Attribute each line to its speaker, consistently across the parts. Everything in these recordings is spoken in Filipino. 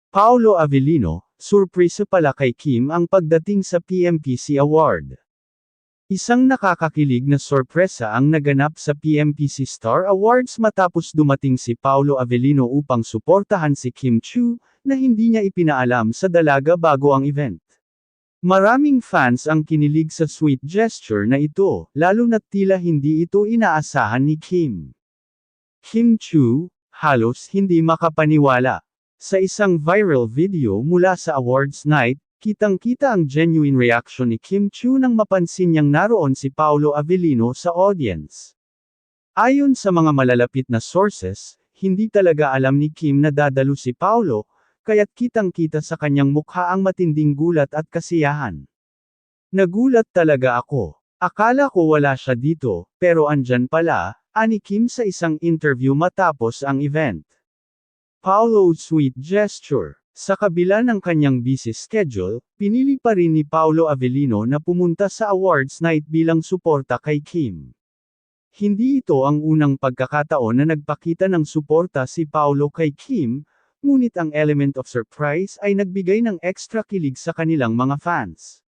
Speaker 1: Paolo Avellino, surpresa pala kay Kim ang pagdating sa PMPC Award. Isang nakakakilig na sorpresa ang naganap sa PMPC Star Awards matapos dumating si Paolo Avellino upang suportahan si Kim Chiu, na hindi niya ipinaalam sa dalaga bago ang event. Maraming fans ang kinilig sa sweet gesture na ito, lalo na't tila hindi ito inaasahan ni Kim. Kim Chiu, halos hindi makapaniwala. Sa isang viral video mula sa awards night, kitang-kita ang genuine reaction ni Kim Chiu nang mapansin niyang naroon si Paolo Avellino sa audience. Ayon sa mga malalapit na sources, hindi talaga alam ni Kim na dadalo si Paolo, kaya't kitang-kita sa kanyang mukha ang matinding gulat at kasiyahan. Nagulat talaga ako. Akala ko wala siya dito, pero andyan pala, ani Kim sa isang interview matapos ang event. Paolo's sweet gesture. Sa kabila ng kanyang busy schedule, pinili pa rin ni Paolo Avellino na pumunta sa awards night bilang suporta kay Kim. Hindi ito ang unang pagkakataon na nagpakita ng suporta si Paolo kay Kim, ngunit ang element of surprise ay nagbigay ng extra kilig sa kanilang mga fans.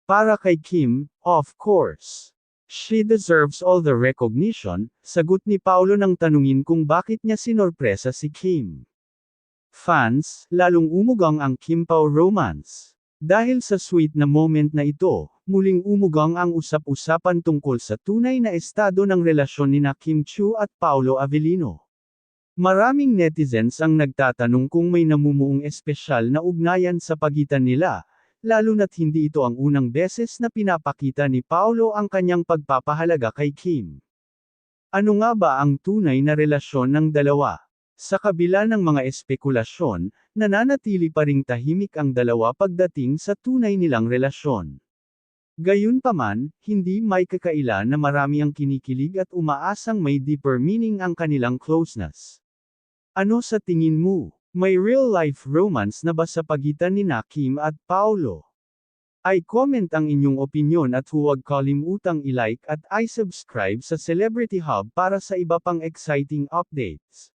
Speaker 1: Para kay Kim, of course. She deserves all the recognition, sagot ni Paolo nang tanungin kung bakit niya sinorpresa si Kim. Fans, lalong umugang ang Kim-Pao romance. Dahil sa sweet na moment na ito, muling umugang ang usap-usapan tungkol sa tunay na estado ng relasyon nina Kim Chiu at Paolo Avellino. Maraming netizens ang nagtatanong kung may namumuong espesyal na ugnayan sa pagitan nila, lalo na't hindi ito ang unang beses na pinapakita ni Paolo ang kanyang pagpapahalaga kay Kim. Ano nga ba ang tunay na relasyon ng dalawa? Sa kabila ng mga espekulasyon, nananatili pa ring tahimik ang dalawa pagdating sa tunay nilang relasyon. Gayunpaman, hindi may kakaila na marami ang kinikilig at umaasang may deeper meaning ang kanilang closeness. Ano sa tingin mo? May real-life romance na ba sa pagitan ni Kim at Paolo? I-comment ang inyong opinyon at huwag kalimutang i-like at i-subscribe sa Celebrity Hub para sa iba pang exciting updates.